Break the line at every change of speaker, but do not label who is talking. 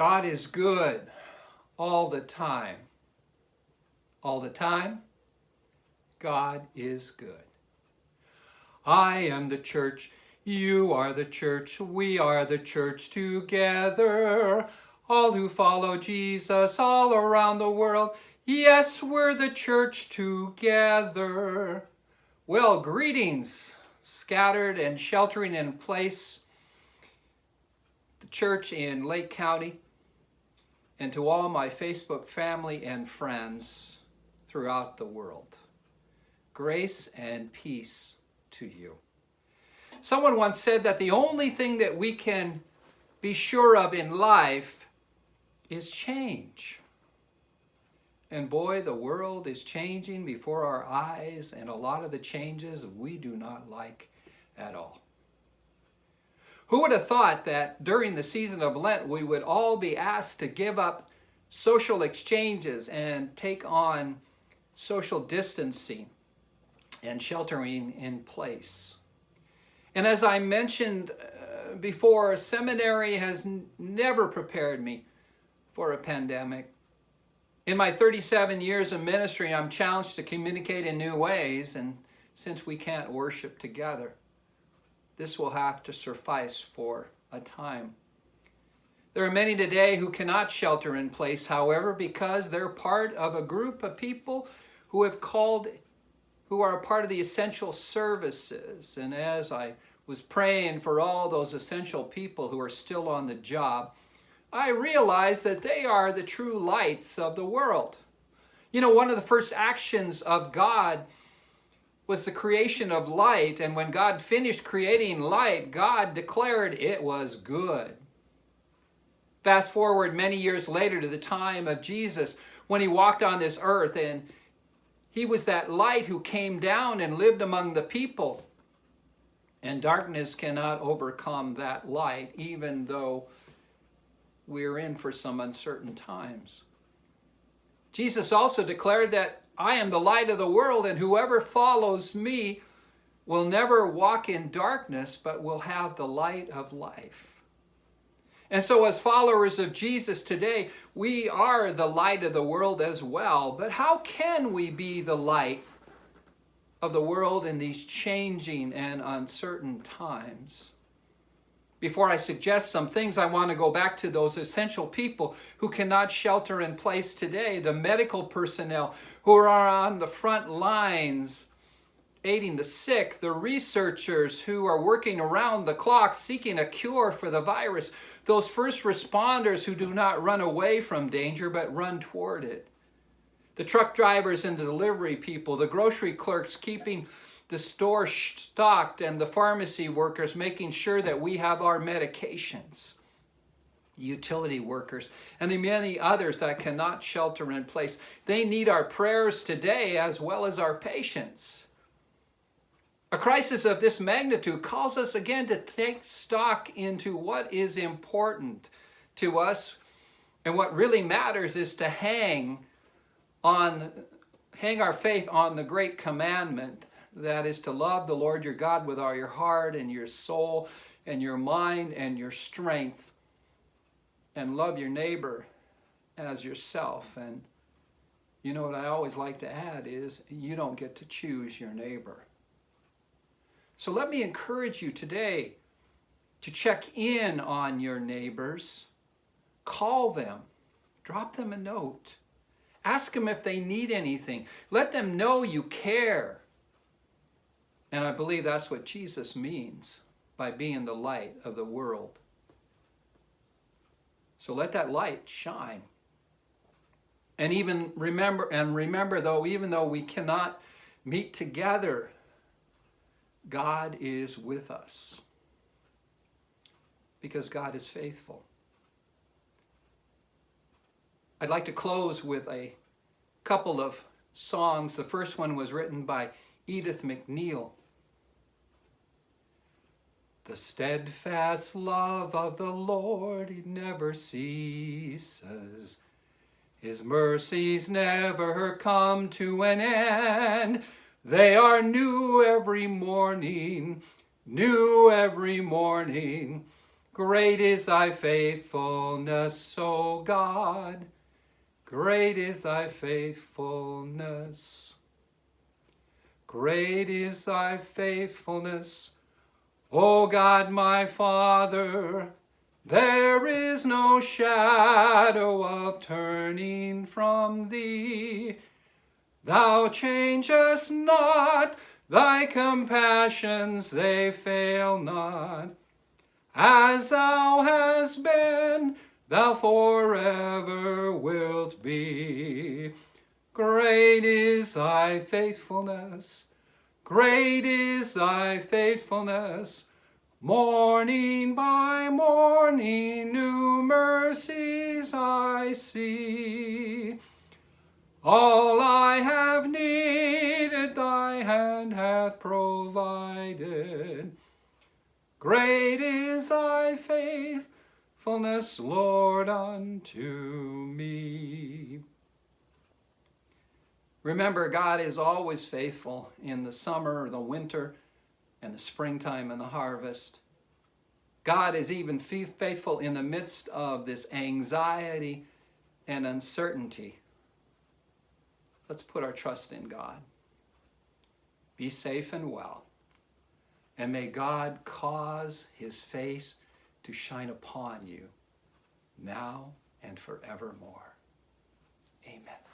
God is good all the time. All the time, God is good. I am the church, you are the church, we are the church together. All who follow Jesus all around the world, yes, we're the church together. Well, greetings, scattered and sheltering in place, the church in Lake County, and to all my Facebook family and friends throughout the world. Grace and peace to you. Someone once said that the only thing that we can be sure of in life is change. And boy, the world is changing before our eyes, and a lot of the changes we do not like at all. Who would have thought that during the season of Lent we would all be asked to give up social exchanges and take on social distancing and sheltering in place? And as I mentioned before, seminary has never prepared me for a pandemic. In my 37 years of ministry, I'm challenged to communicate in new ways, and since we can't worship together, this will have to suffice for a time. There are many today who cannot shelter in place, however, because they're part of a group of people who are a part of the essential services. And as I was praying for all those essential people who are still on the job, I realized that they are the true lights of the world. You know, one of the first actions of God was the creation of light, and when God finished creating light, God declared it was good. Fast forward many years later to the time of Jesus, when he walked on this earth, and he was that light who came down and lived among the people. And darkness cannot overcome that light, even though we're in for some uncertain times. Jesus also declared that I am the light of the world, and whoever follows me will never walk in darkness, but will have the light of life. And so as followers of Jesus today, we are the light of the world as well. But how can we be the light of the world in these changing and uncertain times? Before I suggest some things, I want to go back to those essential people who cannot shelter in place today, the medical personnel who are on the front lines aiding the sick, the researchers who are working around the clock seeking a cure for the virus, those first responders who do not run away from danger but run toward it, the truck drivers and the delivery people, the grocery clerks keeping the store stocked, and the pharmacy workers making sure that we have our medications, the utility workers, and the many others that cannot shelter in place. They need our prayers today as well as our patience. A crisis of this magnitude calls us again to take stock into what is important to us, and what really matters is to hang our faith on the great commandment, that is to love the Lord your God with all your heart and your soul and your mind and your strength, and love your neighbor as yourself. And you know what I always like to add is you don't get to choose your neighbor. So let me encourage you today to check in on your neighbors. Call them. Drop them a note. Ask them if they need anything. Let them know you care. And I believe that's what Jesus means by being the light of the world. So let that light shine. And remember though, even though we cannot meet together, God is with us. Because God is faithful. I'd like to close with a couple of songs. The first one was written by Edith McNeil. The steadfast love of the Lord, it never ceases. His mercies never come to an end. They are new every morning, new every morning. Great is thy faithfulness, O God. Great is thy faithfulness. Great is thy faithfulness, O God my Father. There is no shadow of turning from thee. Thou changest not, thy compassions they fail not. As thou hast been, thou forever wilt be. Great is thy faithfulness, great is thy faithfulness. Morning by morning new mercies I see. All I have needed thy hand hath provided. Great is thy faithfulness, Lord, unto me. Remember, God is always faithful in the summer, the winter, and the springtime and the harvest. God is even faithful in the midst of this anxiety and uncertainty. Let's put our trust in God. Be safe and well. And may God cause his face to shine upon you now and forevermore. Amen.